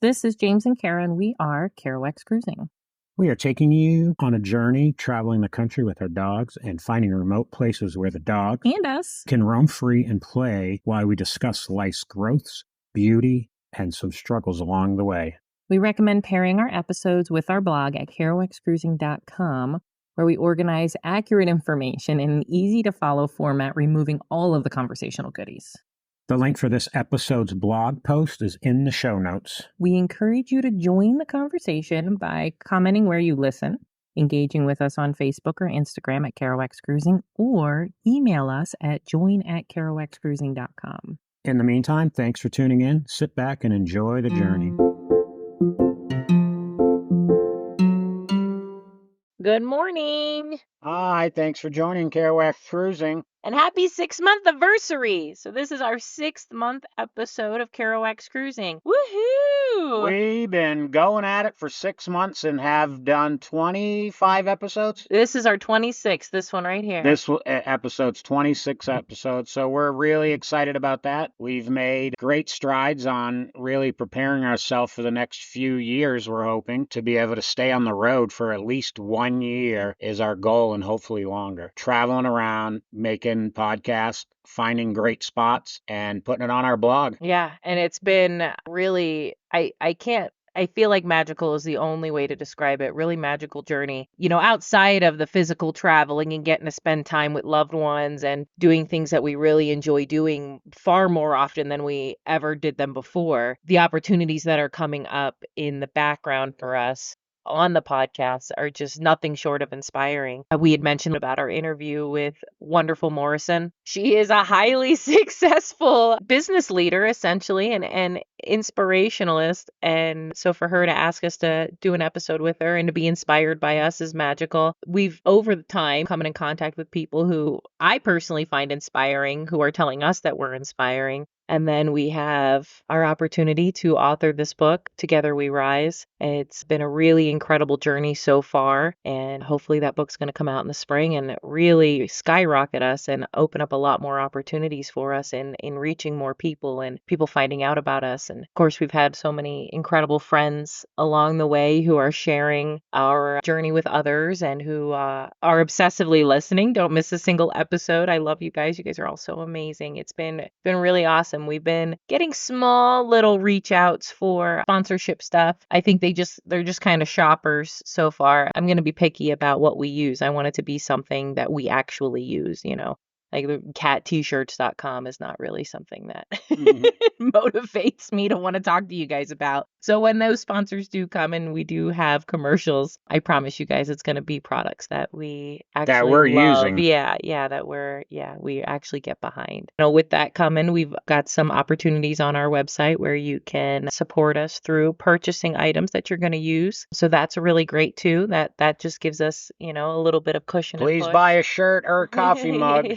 This is James and Cara, and we are Kerouac's Cruising. We are taking you on a journey, traveling the country with our dogs and finding remote places where the dogs And us can roam free and play while we discuss life's growths, beauty, and some struggles along the way. We recommend pairing our episodes with our blog at kerouacscruising.com, where we organize accurate information in an easy-to-follow format, removing all of the conversational goodies. The link for this episode's blog post is in the show notes. We encourage you to join the conversation by commenting where you listen, engaging with us on Facebook or Instagram at Kerouac's Cruising, or email us at join@kerouacscruising.com. In the meantime, thanks for tuning in. Sit back and enjoy the journey. Good morning. Hi, thanks for joining Kerouac Cruising. And happy 6-month anniversary. So this is our 6th month episode of Kerouac's Cruising. Woohoo! We've been going at it for 6 months and have done 25 episodes. This is our 26th, this one right here. This episode's 26 episodes, so we're really excited about that. We've made great strides on really preparing ourselves for the next few years. We're hoping to be able to stay on the road for at least 1 year is our goal, and hopefully longer. Traveling around, making podcasts, finding great spots, and putting it on our blog. Yeah, and it's been really, I feel like magical is the only way to describe it. Really magical journey. You know, outside of the physical traveling and getting to spend time with loved ones and doing things that we really enjoy doing far more often than we ever did them before, the opportunities that are coming up in the background for us on the podcast are just nothing short of inspiring. We had mentioned about our interview with wonderful Morrison. She is a highly successful business leader, essentially, and inspirationalist. And so for her to ask us to do an episode with her and to be inspired by us is magical. We've, over the time, come in contact with people who I personally find inspiring, who are telling us that we're inspiring. And then we have our opportunity to author this book, Together We Rise. It's been a really incredible journey so far, and hopefully that book's going to come out in the spring and really skyrocket us and open up a lot more opportunities for us in reaching more people and people finding out about us. And of course, we've had so many incredible friends along the way who are sharing our journey with others and who are obsessively listening. Don't miss a single episode. I love you guys. You guys are all so amazing. It's been really awesome. We've been getting small little reach outs for sponsorship stuff. I think they're just kind of shoppers so far. I'm going to be picky about what we use. I want it to be something that we actually use, you know. Like cattshirts.com is not really something that motivates me to want to talk to you guys about. So when those sponsors do come and we do have commercials, I promise you guys it's going to be products that we actually love. Using. We actually get behind. You know, with that coming, we've got some opportunities on our website where you can support us through purchasing items that you're going to use. So that's really great too. That just gives us, you know, a little bit of cushion. Please buy a shirt or a coffee mug.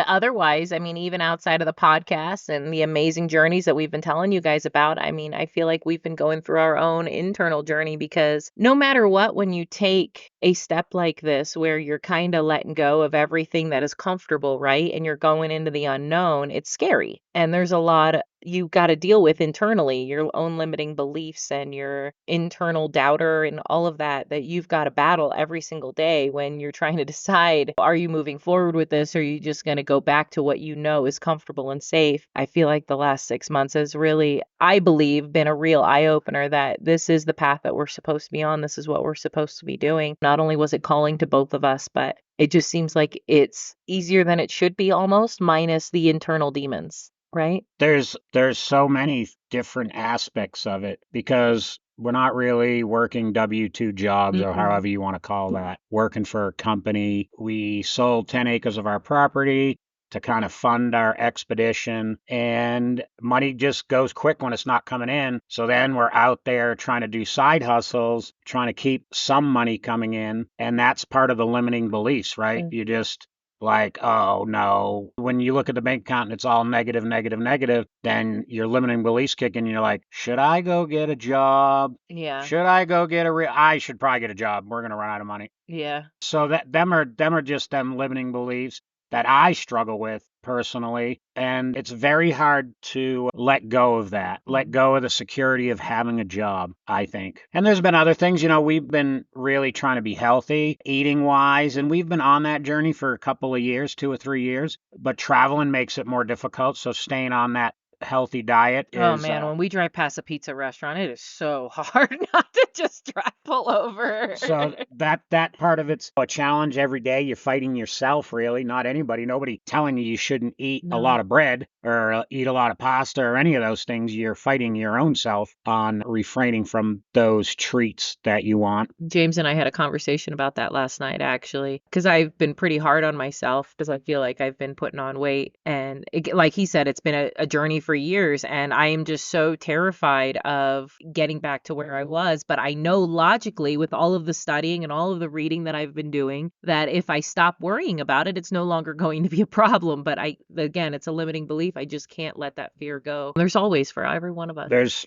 Otherwise, I mean, even outside of the podcast and the amazing journeys that we've been telling you guys about, I mean, I feel like we've been going through our own internal journey, because no matter what, when you take a step like this where you're kind of letting go of everything that is comfortable, right? And you're going into the unknown, it's scary. And there's a lot you got to deal with internally, your own limiting beliefs and your internal doubter and all of that you've got to battle every single day when you're trying to decide, are you moving forward with this, or are you just going to go back to what you know is comfortable and safe? I feel like the last 6 months has really, I believe, been a real eye-opener that this is the path that we're supposed to be on. This is what we're supposed to be doing. Not only was it calling to both of us, but it just seems like it's easier than it should be, almost, minus the internal demons. Right? There's so many different aspects of it, because we're not really working W-2 jobs or however you want to call that, working for a company. We sold 10 acres of our property to kind of fund our expedition, and money just goes quick when it's not coming in. So then we're out there trying to do side hustles, trying to keep some money coming in. And that's part of the limiting beliefs, right? You just like, oh no, when you look at the bank account and it's all negative, then your limiting beliefs kick in. You're like, should I go get a job? Yeah. Should I go get I should probably get a job. We're going to run out of money. Yeah. So them are just them limiting beliefs. that I struggle with personally. And it's very hard to let go of that, let go of the security of having a job, I think. And there's been other things, we've been really trying to be healthy, eating wise, and we've been on that journey for a couple of years, 2 or 3 years. But traveling makes it more difficult. So staying on that healthy diet Oh is man, when we drive past a pizza restaurant, it is so hard not to just pull over. so that part of it's a challenge every day. You're fighting yourself, really, not anybody. Nobody telling you shouldn't eat a No. lot of bread or eat a lot of pasta or any of those things. You're fighting your own self on refraining from those treats that you want. James and I had a conversation about that last night, actually, because I've been pretty hard on myself because I feel like I've been putting on weight. And like he said, it's been a journey for years. And I am just so terrified of getting back to where I was. But I know logically, with all of the studying and all of the reading that I've been doing, that if I stop worrying about it, it's no longer going to be a problem. But again, it's a limiting belief. I just can't let that fear go. There's always for every one of us. There's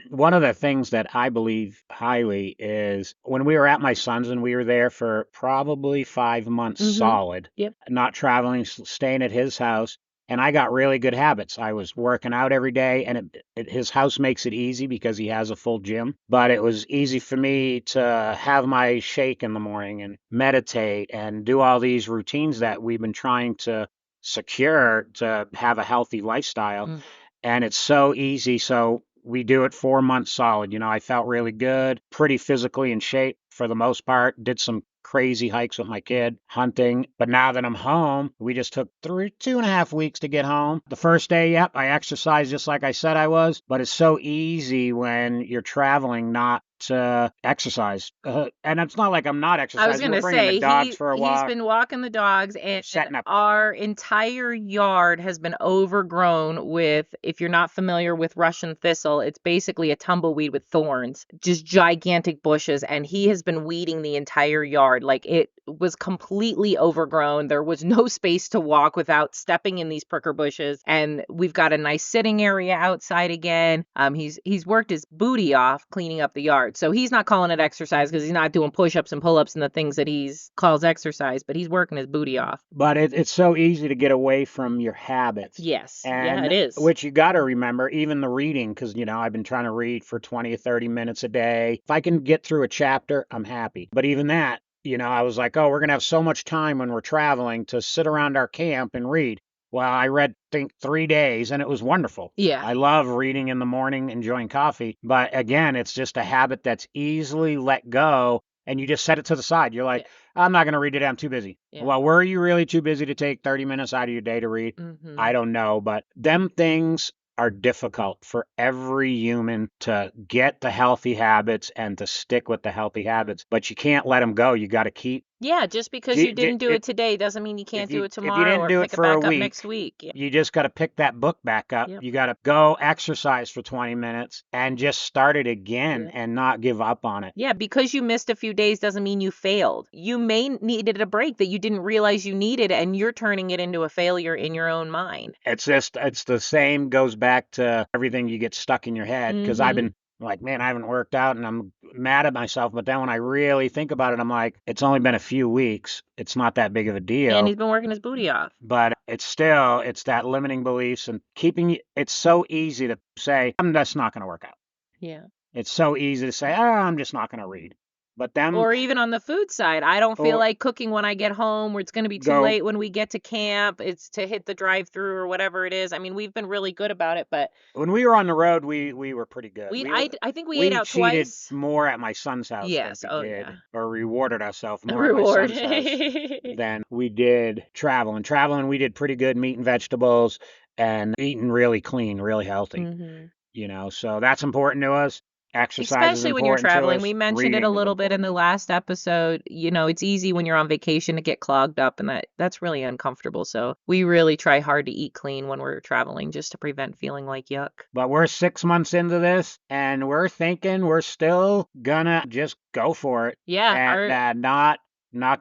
one of the things that I believe highly is when we were at my son's and we were there for probably 5 months solid, Yep. not traveling, staying at his house. And I got really good habits. I was working out every day, and his house makes it easy because he has a full gym. But it was easy for me to have my shake in the morning and meditate and do all these routines that we've been trying to secure to have a healthy lifestyle. And it's so easy. So we do it 4 months solid. I felt really good, pretty physically in shape for the most part. Did some crazy hikes with my kid, hunting. But now that I'm home, we just took 2.5 weeks to get home. The first day, yep, I exercised just like I said I was. But it's so easy when you're traveling not to exercise. And it's not like I'm not I was exercising. We're gonna bringing the say dogs for a he's walk, been walking the dogs, and setting up. our entire yard has been overgrown with, if you're not familiar with Russian thistle, it's basically a tumbleweed with thorns, just gigantic bushes, and he has been weeding the entire yard. Like, it was completely overgrown. There was no space to walk without stepping in these pricker bushes, and we've got a nice sitting area outside again. He's worked his booty off cleaning up the yard. So he's not calling it exercise because he's not doing push-ups and pull-ups and the things that he's calls exercise, but he's working his booty off. But it's so easy to get away from your habits. Yes. Yeah, it And is. which you got to remember, even the reading, because, I've been trying to read for 20 or 30 minutes a day. If I can get through a chapter, I'm happy. But even that, I was like, oh, we're going to have so much time when we're traveling to sit around our camp and read. Well, I read, think 3 days, and it was wonderful. Yeah. I love reading in the morning, enjoying coffee. But again, it's just a habit that's easily let go. And you just set it to the side. You're like, I'm not going to read today. I'm too busy. Yeah. Well, were you really too busy to take 30 minutes out of your day to read? I don't know, but them things are difficult for every human to get the healthy habits and to stick with the healthy habits, but you can't let them go. You got to keep. Yeah, just because you didn't do it today doesn't mean you can't do it If you tomorrow didn't or do it pick it for a back up week, next week. Yeah. you just got to pick that book back up. Yep. You got to go exercise for 20 minutes and just start it again and not give up on it. Yeah, because you missed a few days doesn't mean you failed. You may needed a break that you didn't realize you needed, and you're turning it into a failure in your own mind. It's the same, goes back to everything you get stuck in your head. Because I've been like, man, I haven't worked out and I'm mad at myself. But then when I really think about it, I'm like, it's only been a few weeks. It's not that big of a And deal. he's been working his booty off. But it's that limiting beliefs and it's so easy to say, I'm just not going to work out. Yeah. It's so easy to say, oh, I'm just not going to read. But them, Or even on the food side, I don't feel or like cooking when I get home, or it's going to be too go, late when we get to camp. It's to hit the drive-through or whatever it is. I mean, we've been really good about it, but when we were on the road, we were pretty good. I think we ate We out cheated twice. more at my son's house than Yes. we Oh did, yeah. or rewarded ourselves A more at my reward. son's house than we did traveling. Traveling, we did pretty good, meat and vegetables, and eating really clean, really healthy. So that's important to us. Exercise is Especially when you're important to traveling. We us. mentioned it a Reading is little bit in important. the last episode. It's easy when you're on vacation to get clogged up, and that's really uncomfortable. So we really try hard to eat clean when we're traveling just to prevent feeling like yuck. But we're 6 months into this, and we're thinking we're still gonna just go for it Yeah, and not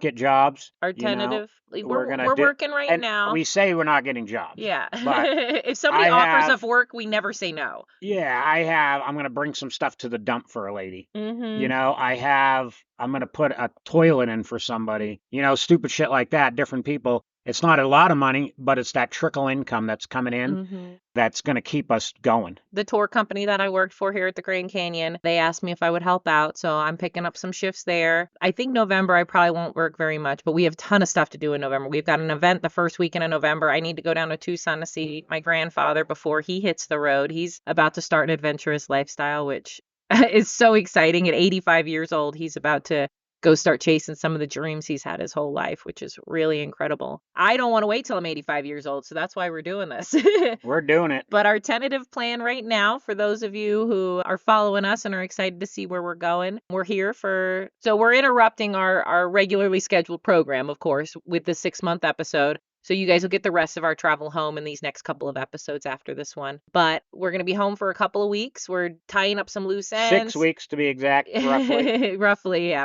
get jobs. our tentative, We're gonna we're do, working right and now. we say we're not getting jobs, Yeah. but If somebody I offers have, us work, we never say no. yeah, I have. I'm gonna bring some stuff to the dump for a lady. Mhm. I'm gonna put a toilet in for somebody. Stupid shit like that. Different people. It's not a lot of money, but it's that trickle income that's coming in Mhm. that's going to keep us going. The tour company that I worked for here at the Grand Canyon, they asked me if I would help out, so I'm picking up some shifts there. I think November I probably won't work very much, but we have a ton of stuff to do in November. We've got an event the first weekend of November. I need to go down to Tucson to see my grandfather before he hits the road. He's about to start an adventurous lifestyle, which is so exciting. At 85 years old, he's about to go start chasing some of the dreams he's had his whole life, which is really incredible. I don't want to wait till I'm 85 years old, so that's why we're doing this. We're doing it. But our tentative plan right now, for those of you who are following us and are excited to see where we're going, we're here so we're interrupting our regularly scheduled program, of course, with the 6-month episode. So you guys will get the rest of our travel home in these next couple of episodes after this one. But we're going to be home for a couple of weeks. We're tying up some loose 6 ends. weeks to be exact, roughly.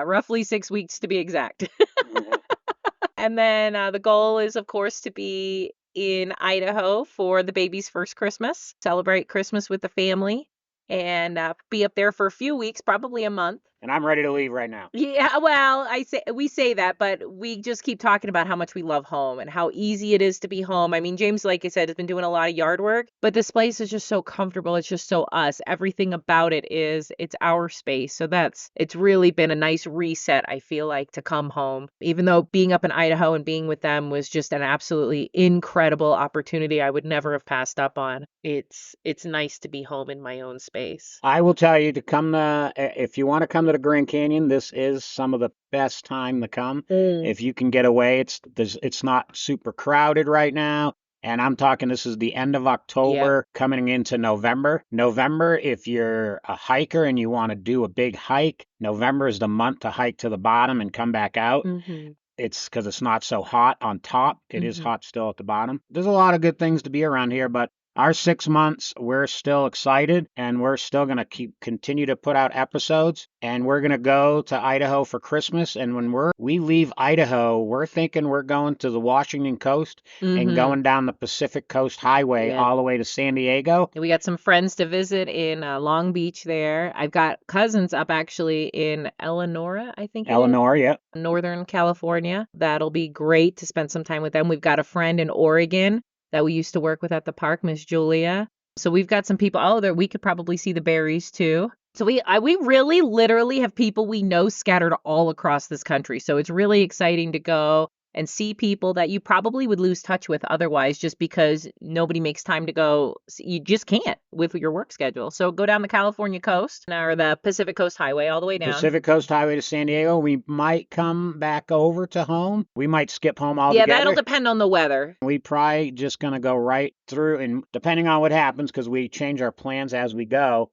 Roughly 6 weeks to be exact. And then the goal is, of course, to be in Idaho for the baby's first Christmas, celebrate Christmas with the family, and be up there for a few weeks, probably a month. And I'm ready to leave right now. Yeah, well, we say that, but we just keep talking about how much we love home and how easy it is to be home. I mean, James, like I said, has been doing a lot of yard work, but this place is just so comfortable. It's just so us. Everything about it's our space. So it's really been a nice reset, I feel like, to come home. Even though being up in Idaho and being with them was just an absolutely incredible opportunity I would never have passed up on. It's nice to be home in my own space. I will tell you to if you want to come to the Grand Canyon, this is some of the best time to come. If you can get away, it's not super crowded right now. And I'm talking, this is the end of October, coming into November. November, if you're a hiker and you want to do a big hike, November is the month to hike to the bottom and come back out. It's because it's not so hot on top. It is hot still at the bottom. There's a lot of good things to be around here, but our 6 months, we're still excited, and we're still going to continue to put out episodes, and we're going to go to Idaho for Christmas. And when we leave Idaho, we're thinking we're going to the Washington coast and going down the Pacific Coast Highway all the way to San Diego. We got some friends to visit in Long Beach there. I've got cousins up actually in Eleanor, I think. Eleanor, yeah. Northern California. That'll be great to spend some time with them. We've got a friend in Oregon that we used to work with at the park, Miss Julia. So we've got some people. Oh, there we could probably see the berries too. So we really literally have people we know scattered all across this country. So it's really exciting to go and see people that you probably would lose touch with otherwise, just because nobody makes time to go. You just can't with your work schedule. So go down the California coast or the Pacific Coast Highway all the way down. Pacific Coast Highway to San Diego. We might come back over to home. We might skip home altogether. Yeah, that'll depend on the weather. We probably just going to go right through, and depending on what happens, because we change our plans as we go,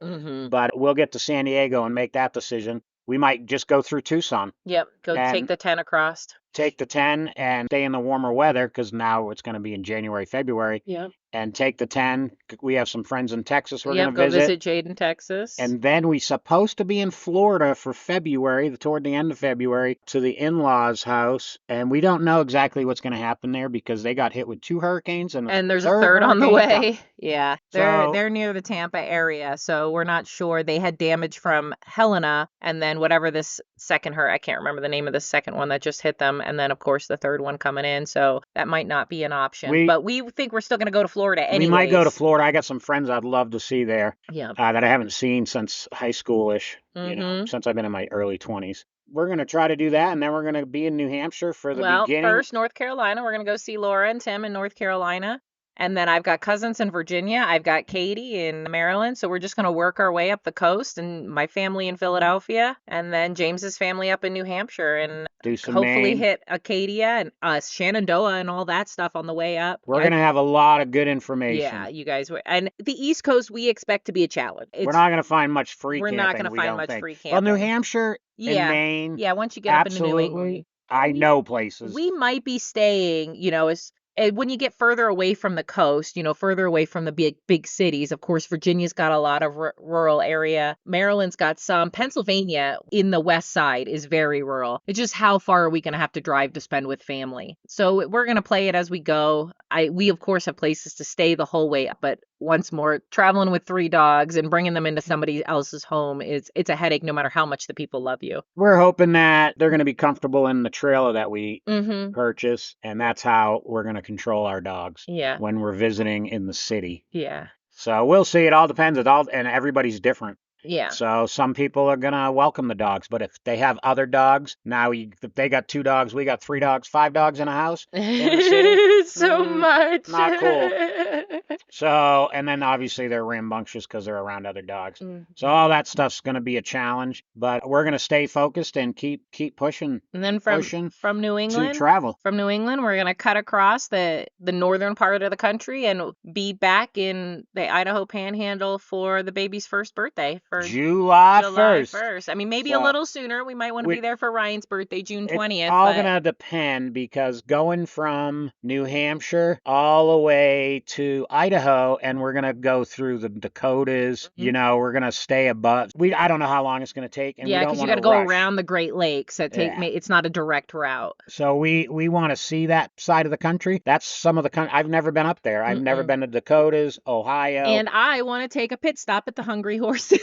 but we'll get to San Diego and make that decision. We might just go through Tucson. Yep, take the 10 across. Take the 10 and stay in the warmer weather, because now it's going to be in January, February. Yep. And take the 10. We have some friends in Texas we're going to go visit Jade in Texas. And then we're supposed to be in Florida for February, toward the end of February, to the in-laws' house. And we don't know exactly what's going to happen there, because they got hit with 2 hurricanes. And there's a third on the way. Yeah, they're near the Tampa area, so we're not sure. They had damage from Helena, and then whatever this second I can't remember the name of the second one that just hit them, and then of course the third one coming in. So that might not be an option. But we think we're still going to go to Florida anyways. We might go to Florida. I got some friends I'd love to see there. Yeah. That I haven't seen since high schoolish. Since I've been in my early 20s. We're going to try to do that, and then we're going to be in New Hampshire for the beginning. Well, first, North Carolina. We're going to go see Laura and Tim in North Carolina. And then I've got cousins in Virginia. I've got Katie in Maryland. So we're just going to work our way up the coast, and my family in Philadelphia. And then James's family up in New Hampshire. And hopefully hit Acadia and Shenandoah and all that stuff on the way up. We're going to have a lot of good information. Yeah, you guys. And the East Coast, we expect to be a challenge. We're not going to find much free camping. We're not going to find much free camping. Well, New Hampshire and Maine. Yeah, once you get up into New England. I know places. We might be staying, when you get further away from the coast, further away from the big cities, of course, Virginia's got a lot of rural area. Maryland's got some. Pennsylvania in the west side is very rural. It's just how far are we going to have to drive to spend with family? So we're going to play it as we go. We of course have places to stay the whole way, but once more, traveling with 3 dogs and bringing them into somebody else's home it's a headache no matter how much the people love you. We're hoping that they're going to be comfortable in the trailer that we Mm-hmm. purchase, and that's how we're going to control our dogs Yeah. when we're visiting in the city. Yeah. So we'll see. It all depends. And everybody's different. Yeah. So some people are going to welcome the dogs, but if they have other dogs, if they got 2 dogs, we got 3 dogs, 5 dogs in a house in the city. So much. Not cool. So, and then obviously they're rambunctious because they're around other dogs. So all that stuff's going to be a challenge, but we're going to stay focused and keep pushing. And then pushing from New to England, travel. we're gonna cut across the northern part of the country and be back in the Idaho Panhandle for the baby's first birthday for July July 1st. 1st. I mean, maybe a So little sooner. We might want to be there for Ryan's birthday, June it's 20th. all But gonna depend because going from New Hampshire all the way to Idaho, and we're gonna go through the Dakotas. We're gonna stay above. I don't know how long it's gonna take, and we yeah, don't because you want got to to go rush. around the Great Lakes. It's not a direct route. So we want to see that side of the country. That's some of the country. I've never been up there. I've never been to Dakotas, Ohio. And I want to take a pit stop at the Hungry Horse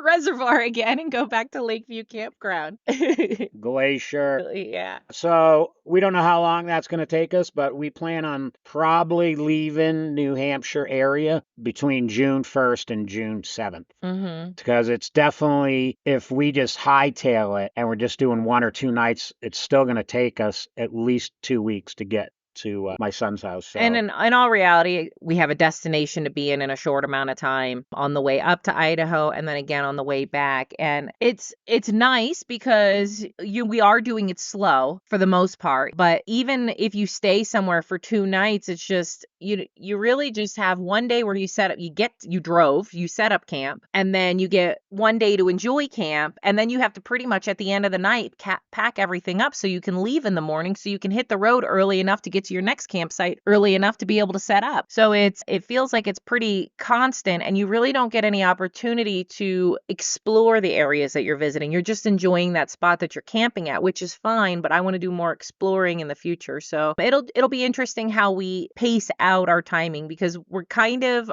Reservoir again and go back to Lakeview Campground. Glacier. Yeah. So we don't know how long that's going to take us, but we plan on probably leaving New Hampshire area between June 1st and June 7th. Because it's definitely, if we just hightail it and we're just doing 1 or 2 nights, it's still going to take us at least 2 weeks to get to my son's house. So. And in all reality, we have a destination to be in a short amount of time on the way up to Idaho and then again on the way back. And it's nice because we are doing it slow for the most part. But even if you stay somewhere for 2 nights, it's just you really just have one day where you set up, you set up camp, and then you get one day to enjoy camp, and then you have to pretty much at the end of the night pack everything up so you can leave in the morning so you can hit the road early enough to get to your next campsite early enough to be able to set up. So it feels like it's pretty constant, and you really don't get any opportunity to explore the areas that you're visiting. You're just enjoying that spot that you're camping at, which is fine, but I want to do more exploring in the future. So it'll be interesting how we pace out our timing, because we're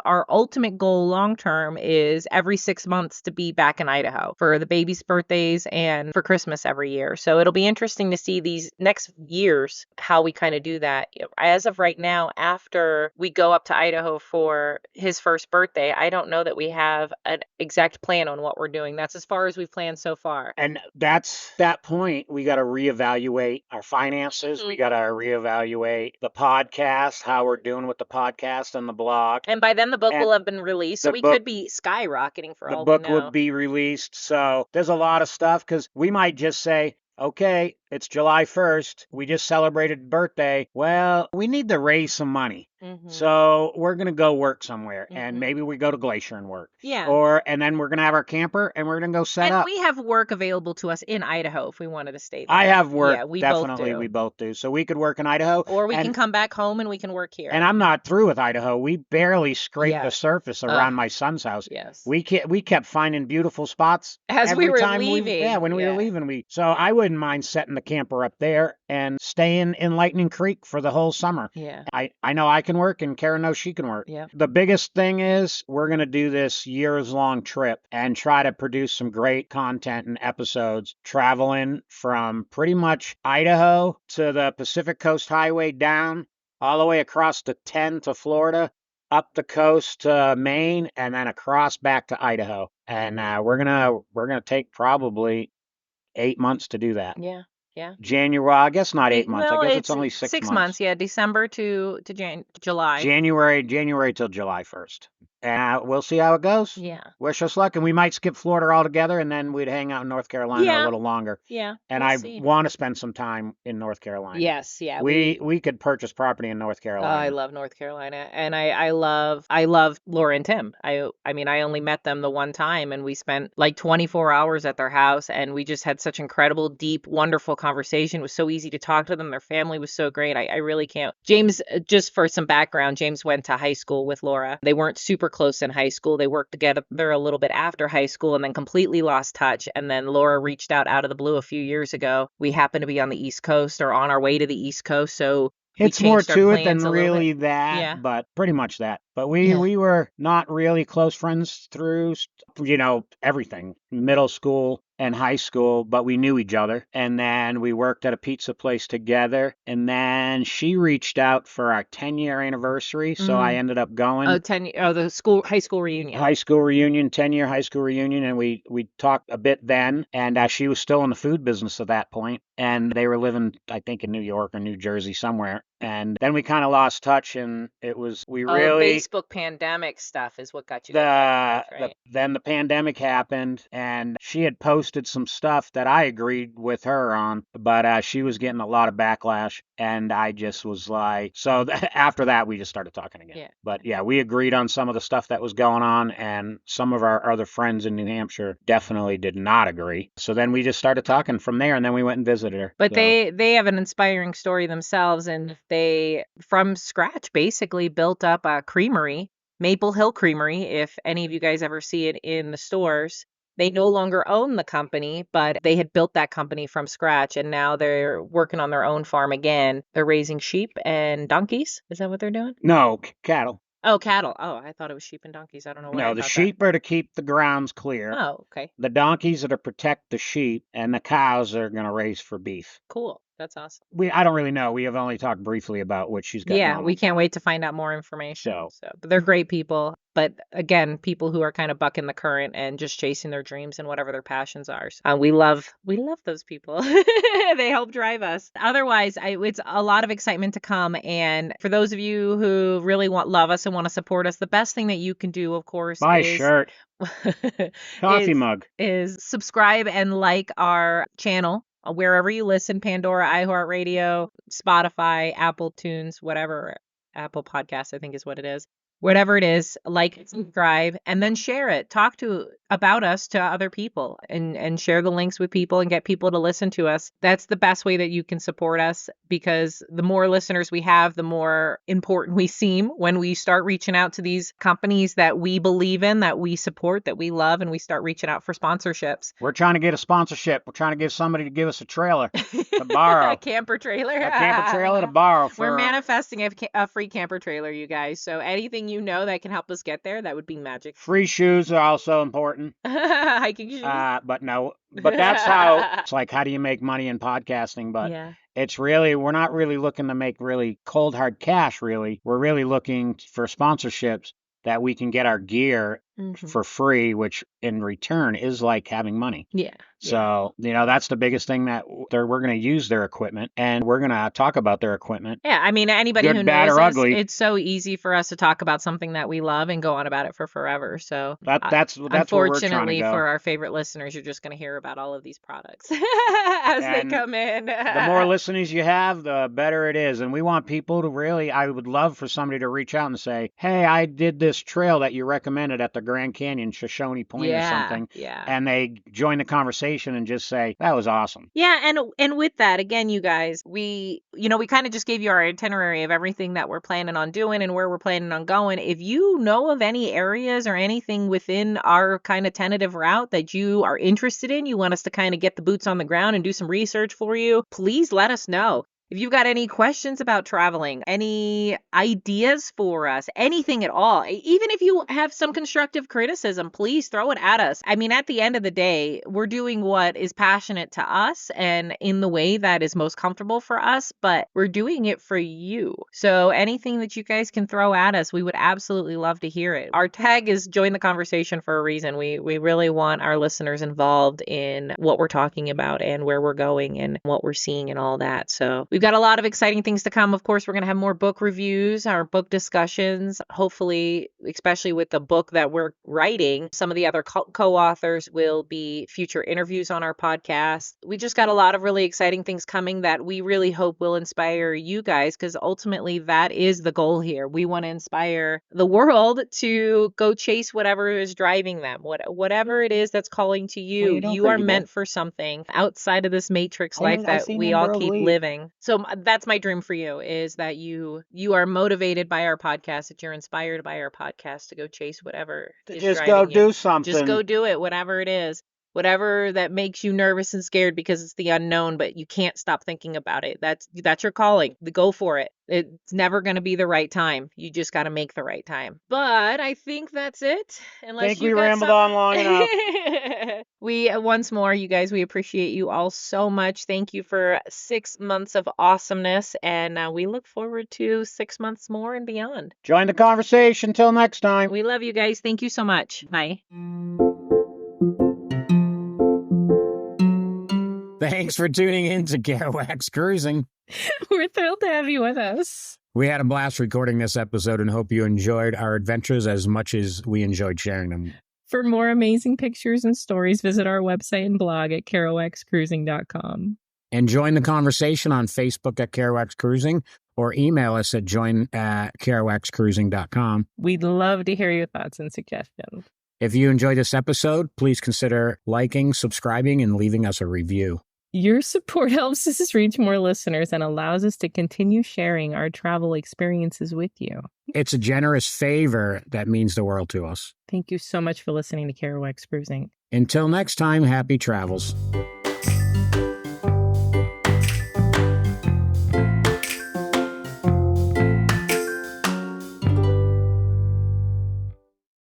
our ultimate goal long term is every 6 months to be back in Idaho for the baby's birthdays and for Christmas every year. So it'll be interesting to see these next years how we kind of do that. As of right now, after we go up to Idaho for his first birthday, I don't know that we have an exact plan on what we're doing. That's as far as we've planned so far. And that's that point. We got to reevaluate our finances. We got to reevaluate the podcast, how we're doing with the podcast and the blog. And by then the book will have been released, so we could be skyrocketing for all we know. The book would be released. So there's a lot of stuff, because we might just say, okay, it's July 1st. We just celebrated birthday. Well, we need to raise some money. So we're going to go work somewhere, and maybe we go to Glacier and work. Yeah. And then we're going to have our camper, and we're going to go set up. And we have work available to us in Idaho if we wanted to stay there. I have work. Yeah, we Definitely, both do. we both do. So we could work in Idaho. Or we can come back home and we can work here. And I'm not through with Idaho. We barely scraped the surface around my son's house. Yes. We kept finding beautiful spots every time we were leaving. When we were leaving. So I wouldn't mind setting the camper up there and staying in Lightning Creek for the whole summer. Yeah. I know I can work, and Cara knows she can work. Yeah. The biggest thing is we're going to do this years-long trip and try to produce some great content and episodes traveling from pretty much Idaho to the Pacific Coast Highway down all the way across the 10 to Florida, up the coast to Maine, and then across back to Idaho. And we're gonna take probably 8 months to do that. Yeah. Yeah. January, I guess not 8 months. Well, I guess it's only 6 months. 6 months, yeah. December to July. January till July 1st. We'll see how it goes. Yeah. Wish us luck, and we might skip Florida altogether, and then we'd hang out in North Carolina a Yeah. little longer. Yeah. And We'll I see. want to spend some time in North Carolina. Yes, yeah, We could purchase property in North oh, I Carolina. love North Carolina, and I love Laura and Tim. I mean, I only met them the one time, and we spent like 24 hours at their house, and we just had such incredible, deep, wonderful conversation. It was so easy to talk to them. Their family was so great. I really can't. James, just for some background, James went to high school with Laura. They weren't super close in high school. They worked together a little bit after high school and then completely lost touch. And then Laura reached out of the blue a few years ago. We happened to be on the East Coast or on our way to the East Coast, so we It's more changed our to it than plans a little bit. really that, Yeah. but pretty much that. But we Yeah. we were not really close friends through, everything, middle school and high school, but we knew each other. And then we worked at a pizza place together. And then she reached out for our 10-year anniversary, so I ended up going. The high school reunion. High school reunion, 10-year high school reunion, and we talked a bit then, and she was still in the food business at that point, and they were living, I think, in New York or New Jersey somewhere. And then we kind of lost touch, and we Oh, really Facebook pandemic stuff is what got you guys back in touch, right? then the pandemic happened, and she had posted some stuff that I agreed with her on, but she was getting a lot of backlash, and I just was like, so after that we just started talking again. Yeah. But yeah, we agreed on some of the stuff that was going on, and some of our other friends in New Hampshire definitely did not agree. So then we just started talking from there, and then we went and visited her. But So they have an inspiring story themselves, and they, from scratch, basically built up a creamery, Maple Hill Creamery. If any of you guys ever see it in the stores, they no longer own the company, but they had built that company from scratch, and now they're working on their own farm again. They're raising sheep and donkeys. Is that what they're doing? no, cattle. Oh, cattle. Oh, I thought it was sheep and donkeys. I don't know why I No, the thought that. sheep are to keep the grounds clear. Oh, okay. The donkeys are to protect the sheep, and the cows are going to raise for beef. Cool. That's awesome. I don't really know. We have only talked briefly about what she's got Yeah, going we on. can't wait to find out more information. So But they're great people. But again, people who are kind of bucking the current and just chasing their dreams and whatever their passions are. So, we love those people. They help drive us. Otherwise, it's a lot of excitement to come. And for those of you who really love us and want to support us, the best thing that you can do, of course, buy a is shirt, coffee is mug. is subscribe and like our channel wherever you listen: Pandora, iHeartRadio, Spotify, Apple Tunes, whatever. Apple Podcasts, I think is what it is. Whatever it is, like and subscribe, and then share it. Talk about us to other people, and share the links with people and get people to listen to us. That's the best way that you can support us, because the more listeners we have, the more important we seem when we start reaching out to these companies that we believe in, that we support, that we love, and we start reaching out for sponsorships. We're trying to get a sponsorship. We're trying to get somebody to give us a trailer to borrow. A camper trailer. A camper trailer to borrow for. We're manifesting a free camper trailer, you guys. So anything you know that can help us get there, that would be magic. Free shoes are also important. Hiking shoes. But that's how it's like, how do you make money in podcasting? But yeah. it's really, we're not really looking to make really cold hard cash, really. We're really looking for sponsorships that we can get our gear for free, which in return is like having money. Yeah. So, that's the biggest thing, that we're going to use their equipment, and we're going to talk about their equipment. Yeah, I mean, anybody Good, who bad, knows or us, ugly. it's so easy for us to talk about something that we love and go on about it for forever. So that's where we're trying to unfortunately go. for our favorite listeners, you're just going to hear about all of these products as they come in. The more listeners you have, the better it is. And we want people to really, I would love for somebody to reach out and say, hey, I did this trail that you recommended at the Grand Canyon, Shoshone Point or something. Yeah. And they join the conversation and just say, that was awesome. Yeah, and with that, again, you guys, we kind of just gave you our itinerary of everything that we're planning on doing and where we're planning on going. If you know of any areas or anything within our kind of tentative route that you are interested in, you want us to kind of get the boots on the ground and do some research for you, please let us know. If you've got any questions about traveling, any ideas for us, anything at all, even if you have some constructive criticism, please throw it at us. I mean, at the end of the day, we're doing what is passionate to us and in the way that is most comfortable for us, but we're doing it for you. So anything that you guys can throw at us, we would absolutely love to hear it. Our tag is join the conversation for a reason. We really want our listeners involved in what we're talking about and where we're going and what we're seeing and all that. So We've got a lot of exciting things to come. Of course, we're going to have more book reviews, our book discussions, hopefully, especially with the book that we're writing. Some of the other co-authors will be future interviews on our podcast. We just got a lot of really exciting things coming that we really hope will inspire you guys, because ultimately that is the goal here. We want to inspire the world to go chase whatever is driving them, whatever it is that's calling to What are you. you doing, You are crazy boy? meant for something outside of this matrix life I that seen we them all girls keep leave. living. So that's my dream for you, is that you are motivated by our podcast, that you're inspired by our podcast to go chase whatever To is just go driving you. do something. Just go do it, whatever it is. Whatever that makes you nervous and scared because it's the unknown, but you can't stop thinking about it. That's your calling. Go for it. It's never going to be the right time. You just got to make the right time. But I think that's it. Unless Think you we got rambled something. on long enough. We, once more, you guys, we appreciate you all so much. Thank you for 6 months of awesomeness, and we look forward to 6 months more and beyond. Join the conversation. Till next time. We love you guys. Thank you so much. Bye. Thanks for tuning in to Kerouac's Cruising. We're thrilled to have you with us. We had a blast recording this episode and hope you enjoyed our adventures as much as we enjoyed sharing them. For more amazing pictures and stories, visit our website and blog at kerouacscruising.com. And join the conversation on Facebook at Kerouac's Cruising or email us at join@kerouacscruising.com. We'd love to hear your thoughts and suggestions. If you enjoyed this episode, please consider liking, subscribing, and leaving us a review. Your support helps us reach more listeners and allows us to continue sharing our travel experiences with you. It's a generous favor that means the world to us. Thank you so much for listening to Kerouac's Cruising. Until next time, happy travels.